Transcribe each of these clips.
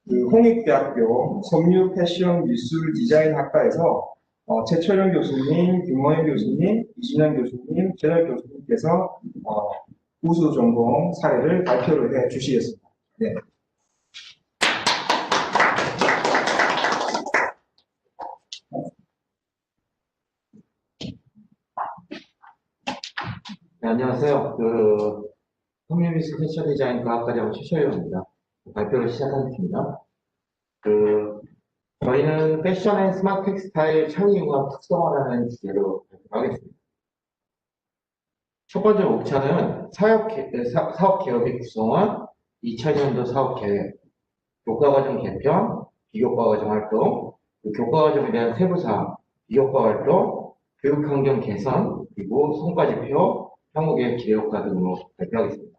홍익대학교 섬유 패션 미술 디자인 학과에서 최철영 교수님, 김모현 교수님, 이진영 교수님, 최열 교수님께서 우수 전공 사례를 발표를 해 주시겠습니다. 네. 네, 안녕하세요. 섬유미술 패션 디자인 과학과정 최철영입니다. 발표를 시작하겠습니다. 저희는 패션 앤 스마트 텍스타일 창의융합 특성화라는 주제로 발표하겠습니다. 첫 번째 목차는 사업 개업의 구성원, 2000년도 사업 계획, 교과과정 개편, 비교과과정 활동, 교과과정에 대한 세부사항, 비교과 활동, 교육환경 개선, 그리고 성과지표, 향후계획 기획효과 등으로 발표하겠습니다.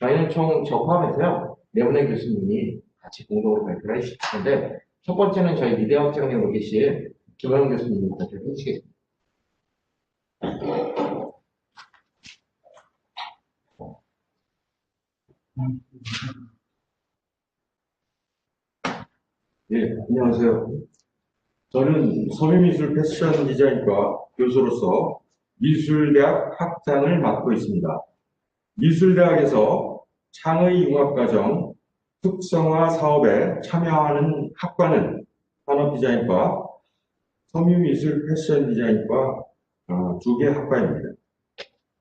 저희는 총 저 포함해서요, 4분의 교수님이 같이 공동으로 발표를 해주실 텐데, 첫 번째는 저희 미대학장님으로 계신 김호영 교수님이 발표를 해주시겠습니다. 네, 안녕하세요. 저는 섬유미술 패션 디자인과 교수로서 미술대학 학장을 맡고 있습니다. 미술대학에서 창의융합과정 특성화 사업에 참여하는 학과는 산업디자인과 섬유미술 패션 디자인과 2개 학과입니다.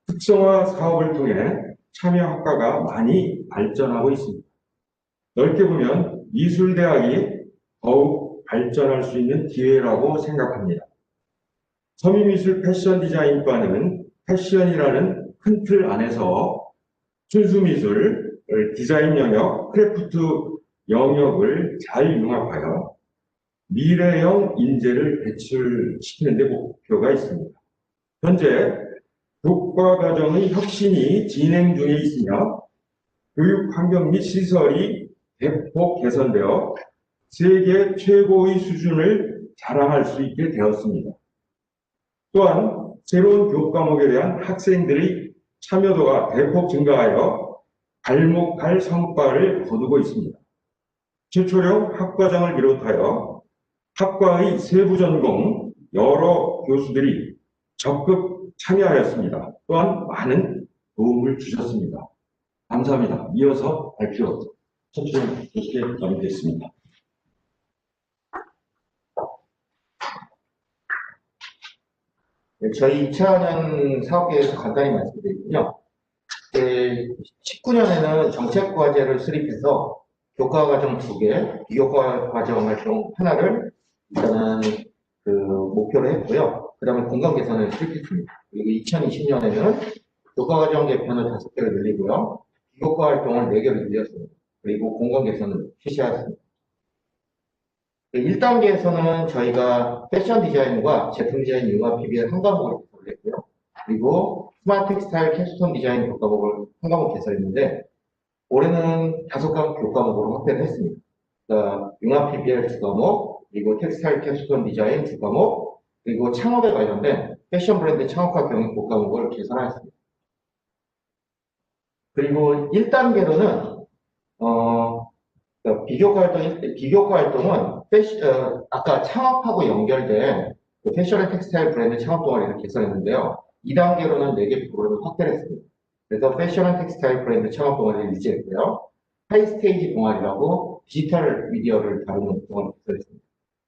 특성화 사업을 통해 참여 학과가 많이 발전하고 있습니다. 넓게 보면 미술대학이 더욱 발전할 수 있는 기회라고 생각합니다. 섬유미술 패션 디자인과는 패션이라는 큰 틀 안에서 순수미술, 디자인 영역, 크래프트 영역을 잘 융합하여 미래형 인재를 배출시키는 데 목표가 있습니다. 현재 교과과정의 혁신이 진행 중에 있으며 교육 환경 및 시설이 대폭 개선되어 세계 최고의 수준을 자랑할 수 있게 되었습니다. 또한 새로운 교과목에 대한 학생들의 참여도가 대폭 증가하여 괄목할 성과를 거두고 있습니다. 최초령 학과장을 비롯하여 학과의 세부 전공 여러 교수들이 적극 참여하였습니다. 또한 많은 도움을 주셨습니다. 감사합니다. 이어서 발표 최초령 교수께 넘기겠습니다. 네, 저희 2000년 사업계획에서 간단히 말씀드리면요. 19년에는 정책과제를 수립해서 교과과정 2개, 비교과정 활동 하나를 일단은 목표로 했고요. 그 다음에 공간 개선을 수립했습니다. 그리고 2020년에는 교과과정 개편을 5개를 늘리고요. 비교과 활동을 4개를 늘렸습니다. 그리고 공간 개선을 실시하였습니다. 1단계에서는 저희가 패션 디자인과 제품 디자인 융합 PBL 한 과목을 개설을 했고요. 그리고 스마트 텍스타일 캡스톤 디자인 교과목을 한 과목 개설했는데, 올해는 5과목 교과목으로 확대를 했습니다. 그러니까 융합 PBL 2과목, 그리고 텍스타일 캡스톤 디자인 2과목, 그리고 창업에 관련된 패션 브랜드 창업과 경영 교과목을 개설하였습니다. 그리고 1단계로는 비교과 활동은 아까 창업하고 연결된 패션 앤 텍스타일 브랜드 창업 동아리를 개설했는데요. 2단계로는 4개 프로그램을 확대를 했습니다. 그래서 패션 앤 텍스타일 브랜드 창업 동아리를 유지했고요. 하이스테이지 동아리라고 디지털 미디어를 다루는 동아리를 개설했습니다.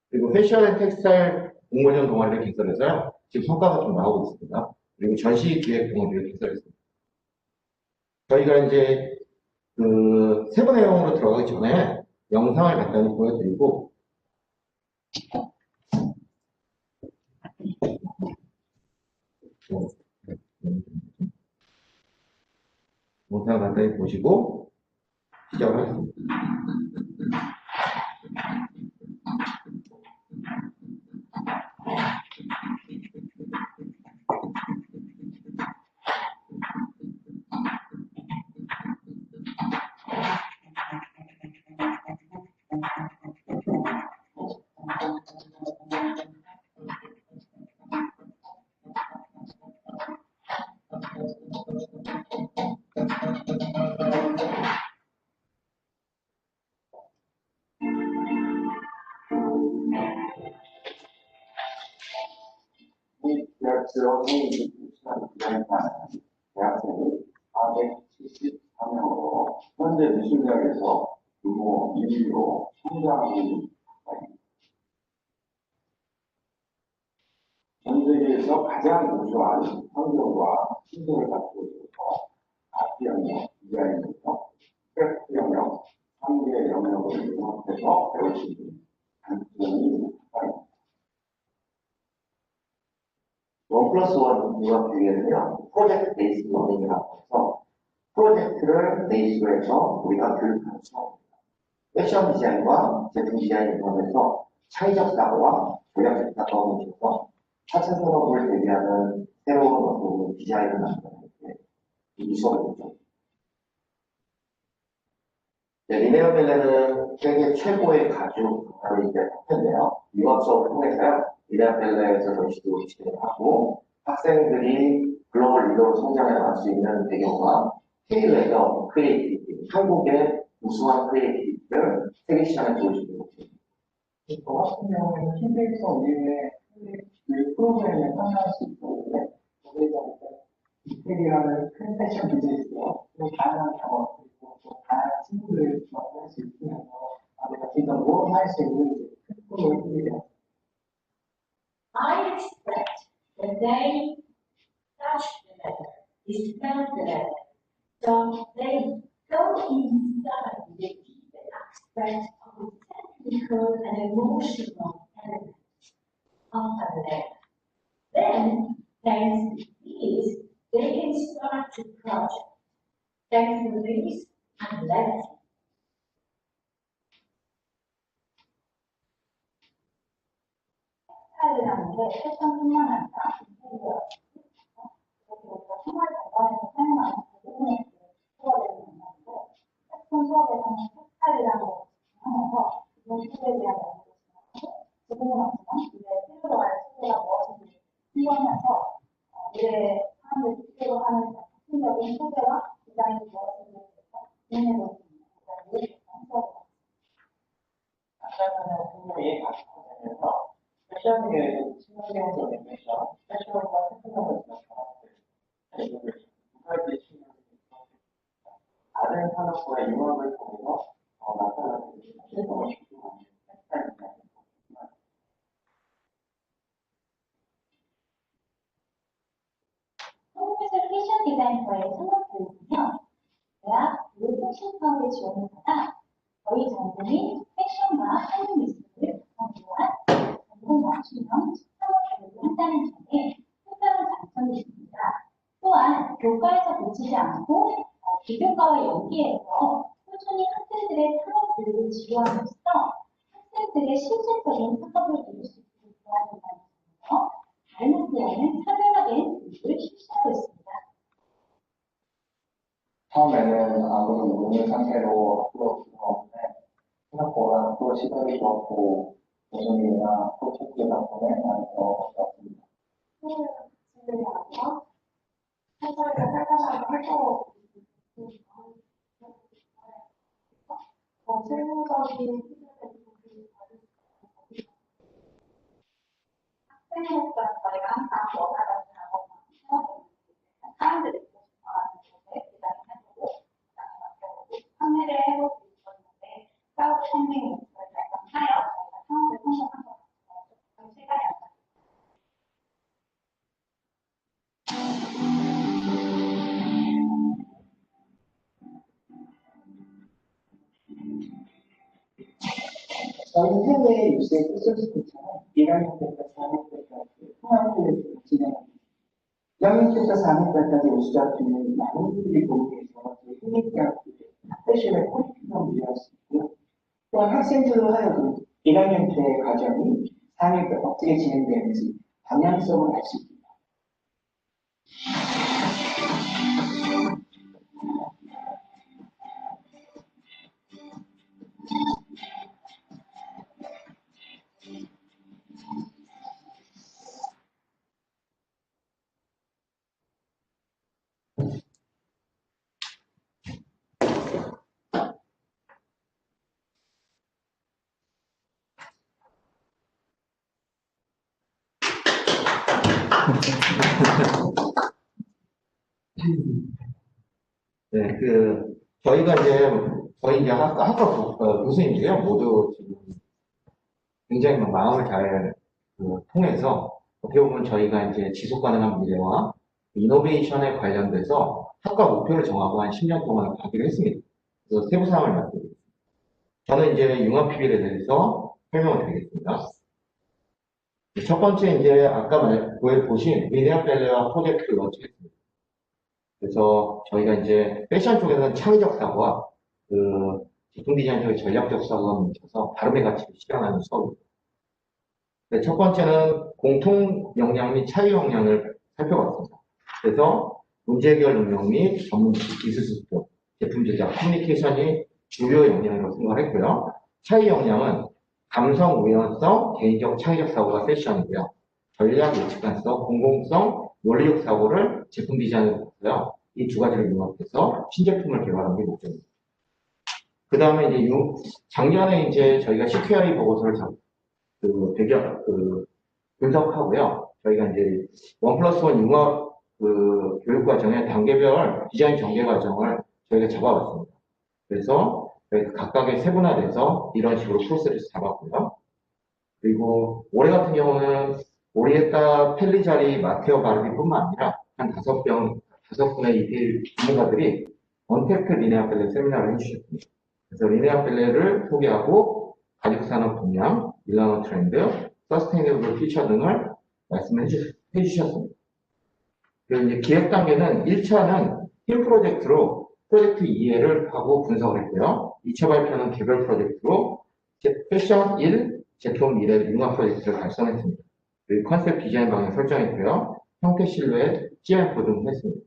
그리고 패션 앤 텍스타일 공모전 동아리를 개설해서 지금 성과가 좀 나오고 있습니다. 그리고 전시 기획 동아리를 개설했습니다. 저희가 이제 세부 내용으로 들어가기 전에 영상을 간단히 보여드리고 영상을 간단히 보시고 시작을 하겠습니다. 스러운 시간 기간이나 대학생이 473명으로 현재 미술대학에서 규모 1위로 성장하고 있습니다. 전 세계에서 가장 우수한 환경과 시설을 갖고 있어서 아트 영역, 디자인 영역, 크래프트 영역, 3개 영역을 융합해서 배울 수 있는 장점이 있습니다. 1+1 융합 교육은요, 프로젝트 베이스 러닝이라고 해서 프로젝트를 베이스로 해서 우리가 교육하는 수업입니다. 패션 디자인과 제품 디자인을 포함해서 창의적 사고와 조략적 사고를 통해서 4차 산업을 대비하는 새로운 어떤 디자인을 만드는 이 수업이죠. 네, 리네어벨레는 세계 최고의 가죽 바로 이제 텐데요. 융합 수업을 통해서요. 리네어벨레에서 전시도 진행을 하고 학생들이 글로벌 리더로 성장해 나갈 수 있는 배경과 세계에서 크리에이티비티, 한국의 우수한 크리에이티비티를 세계 시장에 보여주는 것입니다. 저 같은 경우에는 킨텍서 이후에 그 프로그램에 참여할 수 있었는데 거기서 이태리라는 큰 패션 비즈니스로 다양한 경험 그리고 또 다양한 친구들을 만날 수 있으면서 내가 진짜 무엇을 할 수 있는지 큰 꿈을 꾸게 되었습니다. I expect that they touch the letter, they smell the letter, so they go inside the deeper aspect of the technical and emotional elements of the letter. Then, thanks to this, they can start the project. Thanks to this and letter. 스타일이라는 게 패션뿐만 아니라 인테리어, 그리고 우리가 생활 공간에서 사용하는 부분에 수업에서 만나는데 제품 수업에서는 스타일이라는 것을 하면서 기존 시대에 대한 연구를 진행하고 지금은 없지만 미래에 필요로 할 시대가 무엇인지 신고하면서 미래에 사람들이 필요로 하는 핵심적인 소재와 디자인이 무엇인지에 대해서 고민해볼 수 있는 디자인을 위한 수업입니다. 아까는 분명히 가시면서 패션계의 친환경적인 패션과 테크놀로지가 결합된 두 가지 측면이 있습니다. 다른 산업과의 융합을 통해서 나타나는 실성을 집중하는 텍스타일이라는 것입니다. 한국에서 패션 디자인과의 창업 교육은요, 대학 패션 사업에 지원을 받아 저희 전공인 패션과 한국 미술을 전공한 전공 맞춤형 창업 교육을 한다는 점에 특별한 장점이 있습니다. 또한 교과에서 놓치지 않고 비교과와 연계해서 꾸준히 학생들의 창업 교육을 지도함으로써 학생들의 실질적인 창업을 이룰 수 있도록 도와준다는 점에서 다른 학교와는 차별화된 교육을 실시하고 있습니다. 처음에는 아무도 모르는 상태로 학교로 들어왔는데 생각보다 학교 시설이 좋았고 교수님이나 프로젝트 덕분에 많이 배웠습니다. 친구들이 와서 살살과 살살하게 활동을 실무적인 피드백을 받을 수 있고 학생으로서 저희가 항상 원하는 작업만 사람들이 있고 싶어하는 곳에 디자인해보고 그다음에 맡겨보고 판매를 해볼 수 있었는데 크라우드 펀딩 목표를 달성하여 저희가 창업에 성공한 것 같아서 조금 실감이 안 나요. 저희 해외 유세 소식처럼 1학년 때부터 4학년 때까지 통합교육을 진행합니다. 1학년 때부터 4학년 때까지 우수작품을 많은 분들이 보기 위해서 저희 흥미대학교에 패션의 퀄리티를 유지할 수 있고요. 또한 학생들로 하여금 1학년 때 과정이 4학년 때 어떻게 진행되는지 방향성을 알 수 있습니다. 네, 저희 이제 학과 교수님들이요, 모두 지금 굉장히 막 마음을 잘 통해서 어떻게 보면 저희가 이제 지속 가능한 미래와 이노베이션에 관련돼서 학과 목표를 정하고 한 10년 동안 가기로 했습니다. 그래서 세부 사항을 말씀드리겠습니다. 저는 이제 융합 PBL에 대해서 설명을 드리겠습니다. 첫 번째 이제 아까 보신 리니어 밸레와 프로젝트를 런칭했습니다. 그래서 저희가 이제 패션 쪽에서는 창의적 사고와 제품 디자인 쪽의 전략적 사고가 뭉쳐서 발음의 가치를 실현하는 수업입니다. 첫 번째는 공통 역량 및 차이 역량을 살펴봤습니다. 그래서 문제 해결 능력 및 전문 기술 수준, 제품 제작, 커뮤니케이션이 주요 역량으로 생각했고요. 차이 역량은 감성, 우연성, 개인적 창의적 사고가 패션이고요. 전략 예측관성, 공공성, 논리적 사고를 제품 디자인으로 봤고요. 이 두 가지를 융합해서 신제품을 개발하는 게 목적입니다. 그 다음에 이제 작년에 이제 저희가 CQI 보고서를 분석하고요. 저희가 이제 1+1 융합 교육 과정의 단계별 디자인 전개 과정을 저희가 잡아봤습니다. 그래서 저희가 각각의 세분화돼서 이런 식으로 프로세스를 잡았고요. 그리고 올해 같은 경우는 오리에타 펠리자리 마테오 바르비뿐만 아니라 한 5분의 이태일 전문가들이 언택트 리네아 펠레 세미나를 해주셨습니다. 그래서 리네아 펠레를 소개하고 가죽산업 동향, 밀라노 트렌드, 서스테이너블 피처 등을 말씀해 주셨습니다. 그리고 이제 기획 단계는 1차는 팀 프로젝트로 프로젝트 이해를 하고 분석을 했고요. 2차 발표는 개별 프로젝트로 패션 1, 제품 미래 융합 프로젝트를 달성했습니다. 그리고 컨셉 디자인 방향 설정했고요. 형태 실루엣, CMF 등 했습니다.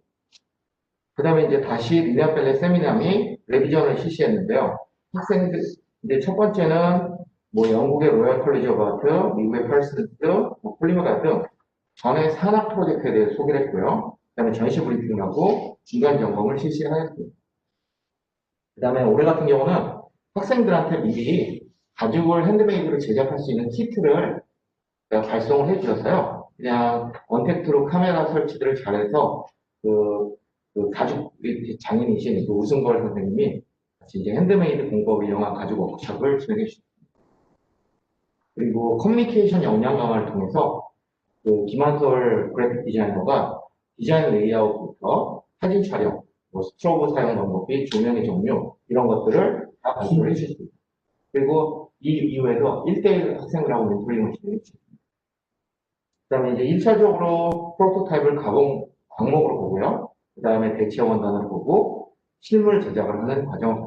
그 다음에 이제 다시 리네아 펠레 세미나 및 레비전을 실시했는데요. 학생들, 이제 첫 번째는 영국의 로열 컬리지 오브 아트, 미국의 팔슨스, 폴리머다 등 전에 산학 프로젝트에 대해 소개를 했고요. 그 다음에 전시 브리핑하고 중간 점검을 실시하였습니다. 그 다음에 올해 같은 경우는 학생들한테 미리 가죽을 핸드메이드로 제작할 수 있는 키트를 발송을 해주셨어요. 그냥 언택트로 카메라 설치들을 잘해서 가죽 장인이신 우승걸 선생님이 같이 이제 핸드메이드 공법을 이용한 가죽 워크숍을 진행해 주셨습니다. 그리고 커뮤니케이션 역량 강화를 통해서 김한솔 그래픽 디자이너가 디자인 레이아웃부터 사진 촬영, 스트로브 사용 방법 및 조명의 종류 이런 것들을 다 발표를 해주셨습니다. 그리고 이 이후에도 1대1 학생들하고 멘토링을 진행해 주셨습니다. 그 다음에 이제 1차적으로 프로토타입을 광목으로 보고요. 그 다음에 대체 원단을 보고 실물 제작을 하는 과정을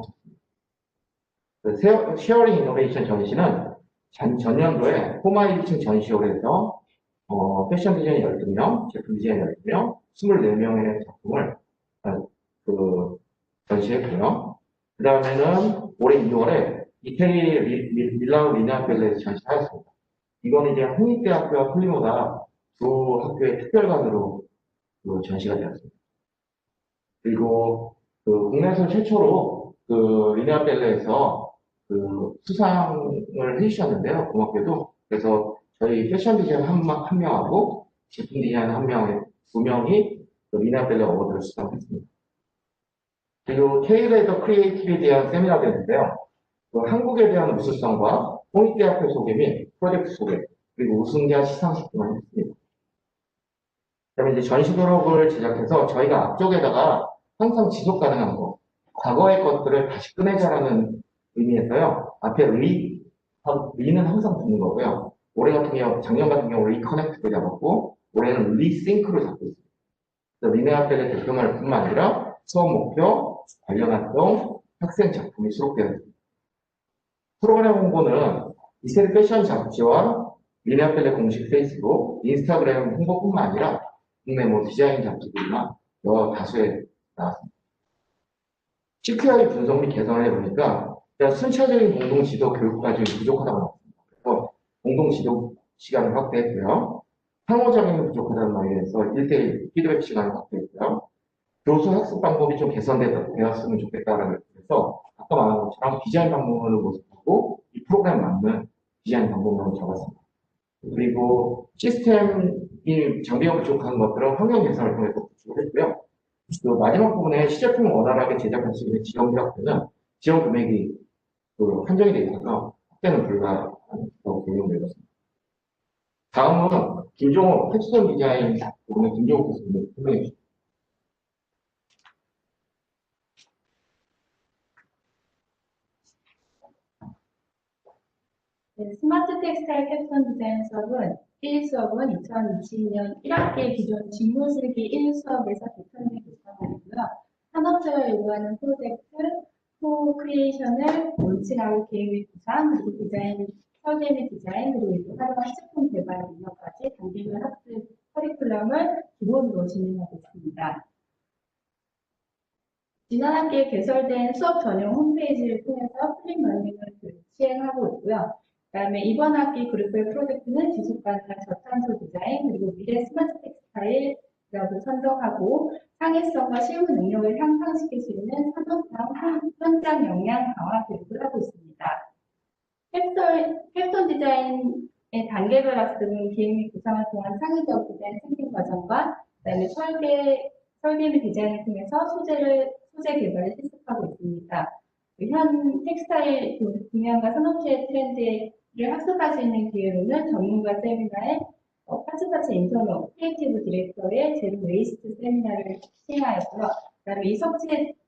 거쳤습니다. 쉐어링 이노베이션 전시는 전년도에 포마 1층 전시홀에서 패션 디자인 12명, 제품 디자인 12명, 24명의 작품을 전시했고요. 그 다음에는 올해 2월에 이태리 밀라노 리네아 펠레에서 전시하였습니다. 이건 이제 홍익대학교와 플리모다 두 학교의 특별관으로 전시가 되었습니다. 그리고 국내에서 최초로 리네아 펠레에서 수상을 해주셨는데요. 고맙게도. 그래서 저희 패션 디자인 한 명하고 제품 디자인 두 명이 리네아 펠레 어워드를 수상했습니다. 그리고 K-레더 크리에이티브에 대한 세미나가 있는데요. 한국에 대한 우수성과 홍익대학교 소개 및 프로젝트 소개, 그리고 우승자 시상식을 했습니다. 그다음에 이제 전시 도록을 제작해서 저희가 앞쪽에다가 항상 지속 가능한 거, 과거의 것들을 다시 꺼내자라는 의미에서요. 앞에 리는 항상 붙는 거고요. 작년 같은 경우 리커넥트를 잡았고, 올해는 리싱크를 잡고 있습니다. 리네아 펠레 대표말뿐만 아니라 수업 목표, 관련 활동, 학생 작품이 수록되어 있습니다. 프로그램 홍보는 이세리 패션 잡지와 리네아 펠레 공식 페이스북, 인스타그램 홍보뿐만 아니라 국내 디자인 잡지들이나 여러 다수에 나왔습니다. CQI 분석 및 개선을 해보니까 순차적인 공동 지도 교육 과정이 부족하다고 나왔습니다. 그래서 공동 지도 시간을 확대했고요. 상호작용이 부족하다는 말에서 1대1 피드백 시간을 확대했고요. 교수 학습 방법이 좀 개선되었으면 좋겠다라는 그래서 아까 말한 것처럼 디자인 방법론을 모색하고 이 프로그램에 맞는 디자인 방법론을 잡았습니다. 그리고 시스템 이 장비가 부족한 것들은 환경 개선을 통해서 구축을 했고요. 그 마지막 부분에 시제품을 원활하게 제작할 수 있는 지원 계약들은 지원 금액이 한정이 되어 있어서 확대는 불가하다고 설명드렸습니다. 다음은 김종호 패션 디자인 부분의 김종호 교수님 설명해 주시죠. 네, 스마트 텍스타일 캡션 디자인 수업은 1수업은 2020년 1학기 기존 직무실기 1수업에서 개편된 교과목이고요. 산업체가 요구하는 프로젝트, 크리에이션을 론칭하고 계획 및 구상, 그리고 디자인, 설계 및 디자인, 그리고 이제 활용한 시제품 개발 능력까지 단계별 학습 커리큘럼을 기본으로 진행하고 있습니다. 지난 학기에 개설된 수업 전용 홈페이지를 통해서 플립러닝을 시행하고 있고요. 그다음에 이번 학기 그룹별 프로젝트는 지속 가능한 저탄소 디자인 그리고 미래 스마트 텍스타일이라고 선정하고 창의성과 실무 능력을 향상시킬 수 있는 산업형 현장 역량 강화 교육을 하고 있습니다. 캡스톤 디자인의 단계별 학습은 계획 및 구상을 통한 창의적 디자인 생긴 과정과 그다음에 설계 및 디자인을 통해서 소재 개발을 실습하고 있습니다. 현 텍스타일 분야과 산업체의 트렌드를 학습할 수 있는 기회로는 전문가 세미나에 파츠파츠 인터너 크리에이티브 디렉터의 제로 웨이스트 세미나를 시행하였고요. 그다음에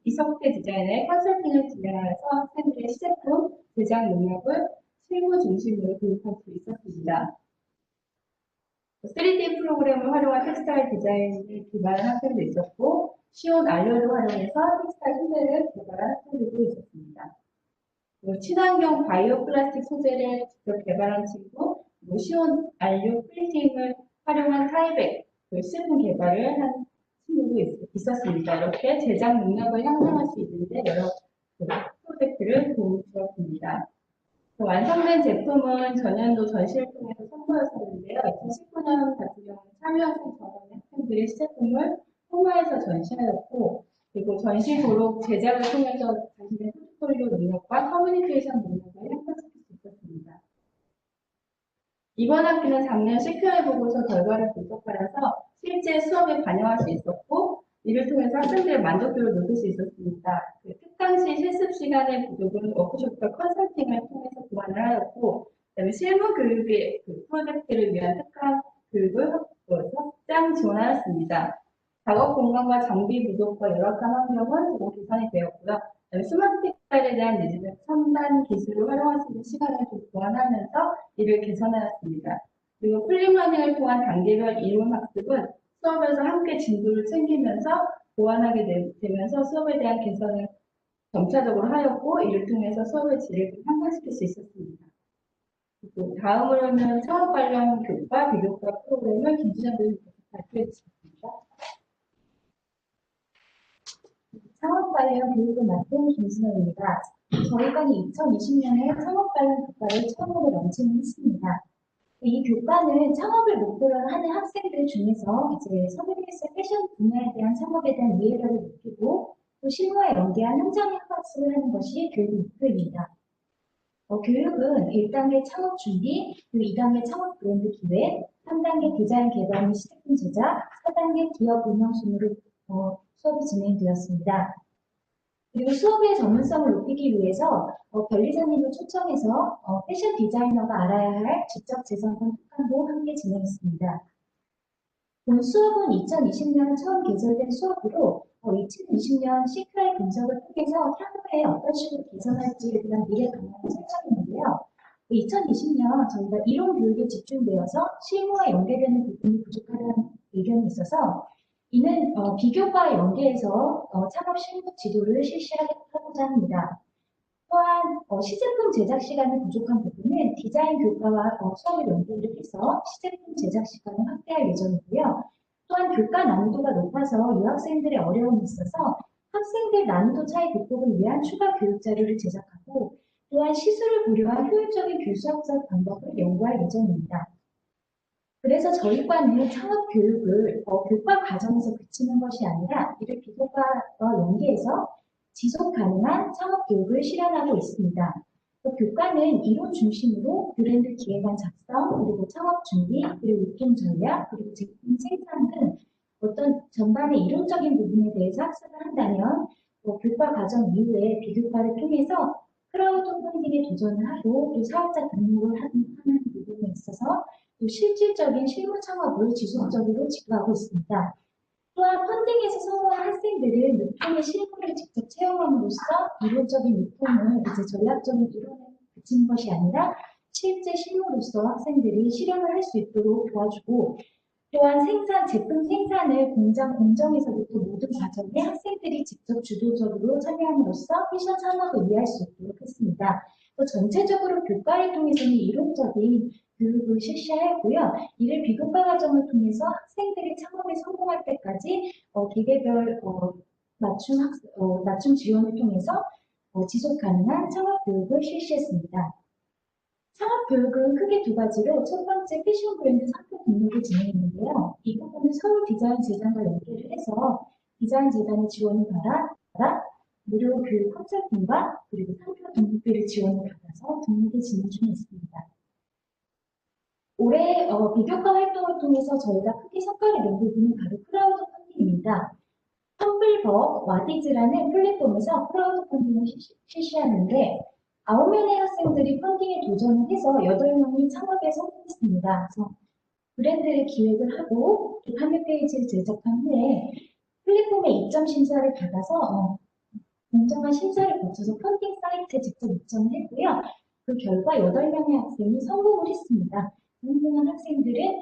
이석태 디자인의 컨설팅을 진행하여서 학생들의 시제품 제작 능력을 실무 중심으로 교육할 수 있었습니다. 3D 프로그램을 활용한 텍스타일 디자인을 기반한 학생도 있었고, 시온 알료를 활용해서 텍스타일 소재를 개발한 학생들도 있었습니다. 친환경 바이오 플라스틱 소재를 직접 개발한 친구, 시온 알료 프린팅을 활용한 타이백, 시제품 개발을 한 친구도 있었습니다. 이렇게 제작 능력을 향상할 수 있는데 여러 프로젝트를 도움 주었습니다. 완성된 제품은 전년도 전시를 통해서 선보였었는데요. 2019년 같은 경우는 참여학생 전원의 학생들이 시제품을 홍보해서 전시하였고, 그리고 전시 도록 제작을 통해서 자신의 포트폴리오 능력과 커뮤니케이션 능력을 향상시킬 수 있었습니다. 이번 학기는 작년 CQI 보고서 결과를 분석하여서 실제 수업에 반영할 수 있었고, 이를 통해서 학생들의 만족도를 높일 수 있었습니다. 특강시 실습 시간의 부족은 워크숍과 컨설팅을 통해서 보완을 하였고, 그다음에 실무 교육의 프로젝트를 위한 특강 교육을 확장 지원하였습니다. 작업 공간과 장비 부족과 열악한 환경은 조금 개선이 되었고요. 스마트 텍스타일에 대한 니즈는 첨단 기술을 활용할 수 있는 시간을 좀 보완하면서 이를 개선하였습니다. 그리고 플립러닝을 통한 단계별 이론 학습은 수업에서 함께 진도를 챙기면서 보완하게 되면서 수업에 대한 개선을 점차적으로 하였고, 이를 통해서 수업의 질을 좀 향상시킬 수 있었습니다. 그리고 다음으로는 창업 관련 교과, 비교과 프로그램을 김지현 교수님께서 발표해 주셨습니다. 창업 관련 교육을 맡은 김진호입니다. 저희 관이 2020년에 창업 관련 교과를 처음으로 런칭했습니다. 이 교과는 창업을 목표로 하는 학생들 중에서 이제 서비스 패션 분야에 대한 창업에 대한 이해를 높이고 또 실무와 연계한 현장 학습을 하는 것이 교육 목표입니다. 교육은 1단계 창업 준비, 그리고 2단계 창업 브랜드 기획, 3단계 디자인 개발 및 시제품 제작, 4단계 기업 운영 순으로 수업이 진행되었습니다. 그리고 수업의 전문성을 높이기 위해서 변리사님을 초청해서 패션 디자이너가 알아야 할 지적 재산권 특강도 함께 진행했습니다. 본 수업은 2020년 처음 개설된 수업으로 2020년 CQI 분석을 통해서 향후에 어떤 식으로 개선할지에 대한 미래 방향을 설정했는데요. 2020년 저희가 이론 교육에 집중되어서 실무와 연계되는 부분이 부족하다는 의견이 있어서 이는 비교과 연계해서 창업 실무 지도를 실시하고자 합니다. 또한 시제품 제작 시간이 부족한 부분은 디자인 교과와 수업을 연계를 해서 시제품 제작 시간을 확대할 예정이고요. 또한 교과 난이도가 높아서 유학생들의 어려움이 있어서 학생들 난이도 차이 극복을 위한 추가 교육 자료를 제작하고 또한 시술을 고려한 효율적인 교수학습 방법을 연구할 예정입니다. 그래서 저희 과는 창업 교육을 교과 과정에서 그치는 것이 아니라 이를 비교과와 연계해서 지속 가능한 창업 교육을 실현하고 있습니다. 교과는 이론 중심으로 브랜드 기획안 작성, 그리고 창업 준비, 그리고 유통 전략, 그리고 제품 생산 등 어떤 전반의 이론적인 부분에 대해서 학습을 한다면 교과 과정 이후에 비교과를 통해서 크라우드 펀딩에 도전을 하고 또 사업자 등록을 하는 부분에 있어서 또 실질적인 실무 창업을 지속적으로 지도하고 있습니다. 또한 펀딩에서 성공한 학생들은 유통의 실무를 직접 체험함으로써 이론적인 유통을 이제 전략적인 이론에 그친 것이 아니라 실제 실무로서 학생들이 실현을 할 수 있도록 도와주고 또한 제품 생산을 공정에서부터 모든 과정에 학생들이 직접 주도적으로 참여함으로써 패션 산업을 이해할 수 있도록 했습니다. 또 전체적으로 교과를 통해서는 이론적인 교육을 실시하였고요. 이를 비교과 과정을 통해서 학생들이 창업에 성공할 때까지 개개별 맞춤 지원을 통해서 지속 가능한 창업 교육을 실시했습니다. 창업 교육은 크게 두 가지로 첫 번째 패션 브랜드 상표 등록을 진행했는데요. 이 부분은 서울 디자인 재단과 연계를 해서 디자인 재단의 지원을 받아 무료 교육 컨설팅과 그리고 상표 등록비를 지원을 받아서 등록을 진행 중에 있습니다. 올해 비교과 활동을 통해서 저희가 크게 성과를 낸 부분은 바로 크라우드 펀딩입니다. 텀블벅 와디즈라는 플랫폼에서 크라우드 펀딩을 실시하는데 9명의 학생들이 펀딩에 도전을 해서 8명이 창업에 성공했습니다. 그래서 브랜드를 기획을 하고 또 판매 페이지를 제작한 후에 플랫폼의 입점 심사를 받아서 공정한 심사를 거쳐서 펀딩 사이트에 직접 입점을 했고요. 그 결과 8명의 학생이 성공을 했습니다. 성공한 학생들은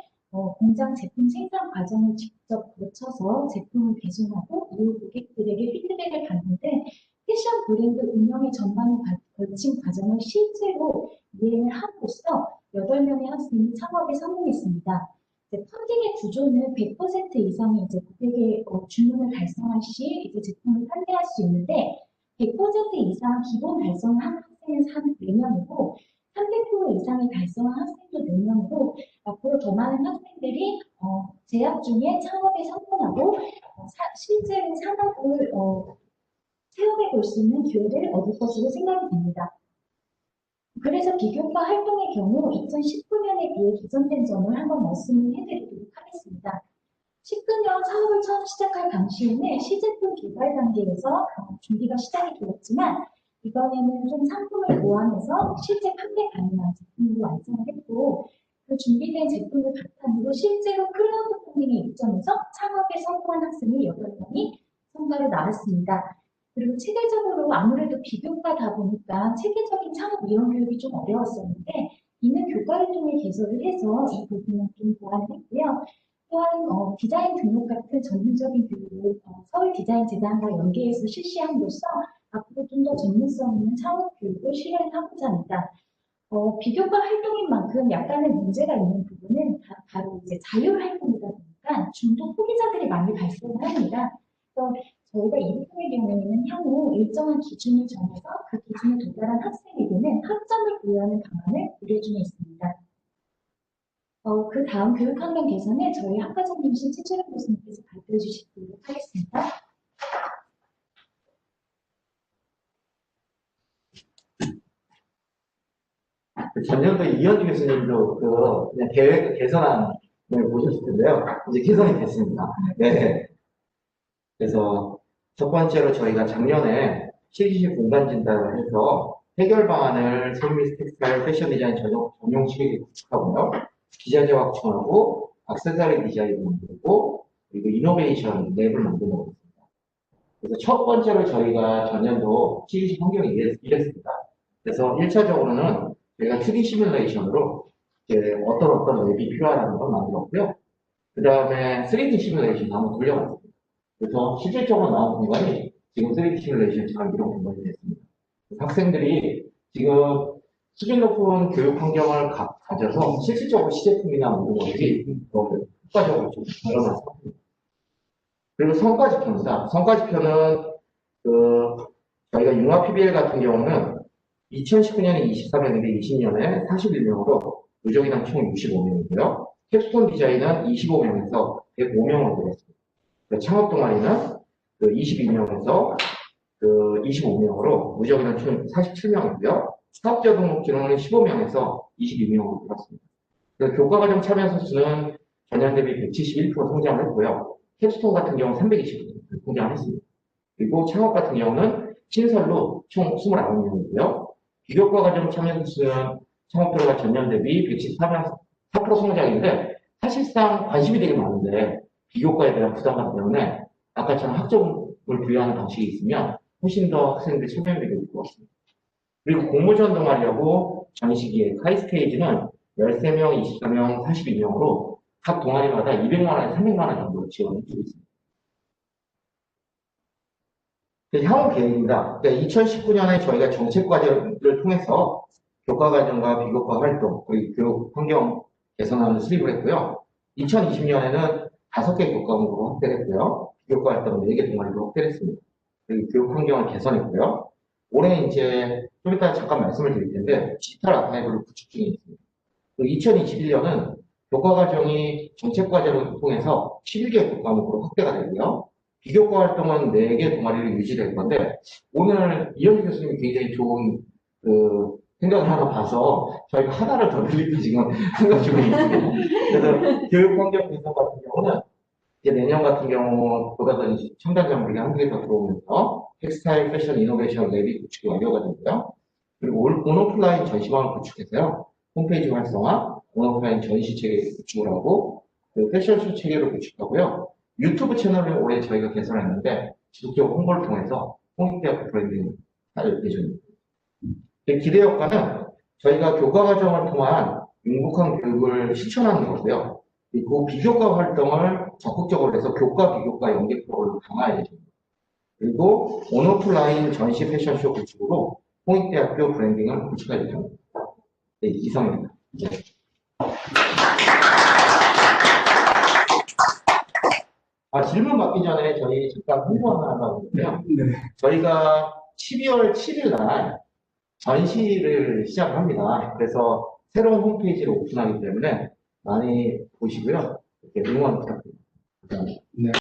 공장 제품 생산 과정을 직접 거쳐서 제품을 배송하고 이후 고객들에게 피드백을 받는데 패션 브랜드 운영의 전반에 걸친 과정을 실제로 이행을 함으로써 8명의 학생이 창업에 성공했습니다. 펀딩의 구조는 100% 이상의 고객의 주문을 달성할 시 제품을 판매할 수 있는데 100% 이상 기본 달성한 학생은 4명이고 300% 이상의 달성한 학생도 4명으로 앞으로 더 많은 학생들이 재학 중에 창업에 성공하고 실제로 산업을 체험해 볼 수 있는 기회를 얻을 것으로 생각이 됩니다. 그래서 비교과 활동의 경우 2019년에 비해 개선된 점을 한번 말씀을 해드리도록 하겠습니다. 19년 사업을 처음 시작할 당시에는 시제품 개발 단계에서 준비가 시작이 되었지만 이번에는 좀 상품을 보완해서 실제 판매 가능한 제품으로 완성을 했고 그 준비된 제품을 바탕으로 실제로 크라우드 펀딩에 입점해서 창업에 성공한 학생이 8명이 성과를 나왔습니다. 그리고 체계적으로 아무래도 비교과다 보니까 체계적인 창업 이론 교육이 좀 어려웠었는데 이는 교과를 통해 개설을 해서 이 부분을 좀 보완했고요. 또한 디자인 등록 같은 전문적인 교육을 서울 디자인 재단과 연계해서 실시함으로써 앞으로 좀 더 전문성 있는 창업 교육을 실현하고자 합니다. 비교과 활동인 만큼 약간의 문제가 있는 부분은 바로 이제 자율 활동이다 보니까 중도 포기자들이 많이 발생을 합니다. 그래서 저희가 이 부분의 경우에는 향후 일정한 기준을 정해서 그 기준에 도달한 학생에게는 학점을 부여하는 방안을 고려 중에 있습니다. 그 다음 교육 환경 개선에 저희 학과장님 최철현 교수님께서 발표해 주시도록 하겠습니다. 전년도 이현주 교수님도 그냥 계획 개선안을 보셨을 텐데요. 이제 개선이 됐습니다. 네. 그래서 첫 번째로 저희가 작년에 실기실 공간 진단을 해서 해결 방안을 서비스 텍스타일 패션 디자인 전용 시계에 구축하고요. 기자재 확충하고 액세서리 디자인을 만들고 그리고 이노베이션 랩을 만들어 보겠습니다. 그래서 첫 번째로 저희가 전년도 실기실 환경이 이랬습니다. 그래서 1차적으로는 저희가 3D 시뮬레이션으로 이제 어떤 랩이 필요하다는 걸 만들었고요. 그 다음에 3D 시뮬레이션 한번 돌려봤습니다. 그래서 실질적으로 나온 공간이 지금 3D 시뮬레이션처럼 이런 공간이 됐습니다. 학생들이 지금 수준 높은 교육 환경을 가져서 실질적으로 시제품이나 모든 것들이 효과적으로 좀 드러났습니다. 그리고 성과지표입니다. 성과지표는 저희가 융합 PBL 같은 경우는 2019년에 23명인데 20년에 41명으로 누적인원 총 65명이고요. 캡스톤 디자인은 25명에서 105명으로 늘었습니다. 창업 동아리는 22명에서 25명으로 누적인원 총 47명이고요. 사업자 등록 기능은 15명에서 22명으로 늘었습니다. 교과과정 참여 수는 전년 대비 171% 성장을 했고요. 캡스톤 같은 경우는 320% 성장을 했습니다. 그리고 창업 같은 경우는 신설로 총 29명이고요. 비교과과정 참여 수는 창업자가 전년 대비 114% 성장인데 사실상 관심이 되게 많은데 비교과에 대한 부담감 때문에 아까처럼 학점을 부여하는 방식이 있으면 훨씬 더 학생들이 참여율이 높을 것 같습니다. 그리고 공모전 동아리하고 전시기에 카이스테이지는 13명, 24명, 42명으로 각 동아리마다 200만 원에서 300만 원 정도 지원을 해주고 있습니다. 향후 계획입니다. 2019년에 저희가 정책 과제를 통해서 교과 과정과 비교과 활동, 그리고 교육 환경 개선하는 수립을 했고요. 2020년에는 5개 교과 과목으로 확대했고요. 비교과 활동은 4개 동아리로 확대했습니다. 그리고 교육 환경을 개선했고요. 올해 이제 좀 이따 잠깐 말씀을 드릴 텐데 디지털 아카이브를 구축 중에 있습니다. 2021년은 교과 과정이 정책 과제를 통해서 11개 교과 과목으로 확대가 되고요. 비교과 활동은 4개 동아리로 유지될 건데 오늘 이현주 교수님이 굉장히 좋은 생각을 하나 봐서 저희가 하나를 더 늘리고 지금 생각 중에 있습니다. 그래서 교육 환경 개선 같은 경우는 이제 내년 같은 경우 보다 더 첨단 장비가 한 개 더 들어오면서 텍스타일 패션 이노베이션 랩이 구축이 완료가 되고요. 그리고 온오프라인 전시관을 구축해서요. 홈페이지 활성화, 온오프라인 전시 체계 구축을 하고 패션쇼 체계를 구축하고요. 유튜브 채널을 올해 저희가 개설했는데 지속적으로 홍보를 통해서 홍익대학교 브랜딩을 할 예정입니다. 기대 효과는 저희가 교과 과정을 통한 융복한 교육을 실천하는 거고요. 그리고 비교과 활동을 적극적으로 해서 교과 비교과 연계 프로그램을 강화할 예정입니다. 그리고 온오프라인 전시 패션쇼 구축으로 홍익대학교 브랜딩을 구축할 예정입니다. 네, 이상입니다. 네. 질문 받기 전에 저희 잠깐 홍보 하나 하는데요. 저희가 12월 7일 날 전시를 시작을 합니다. 그래서 새로운 홈페이지를 오픈하기 때문에 많이 보시고요. 이렇게 응원 부탁드립니다. 감사합니다.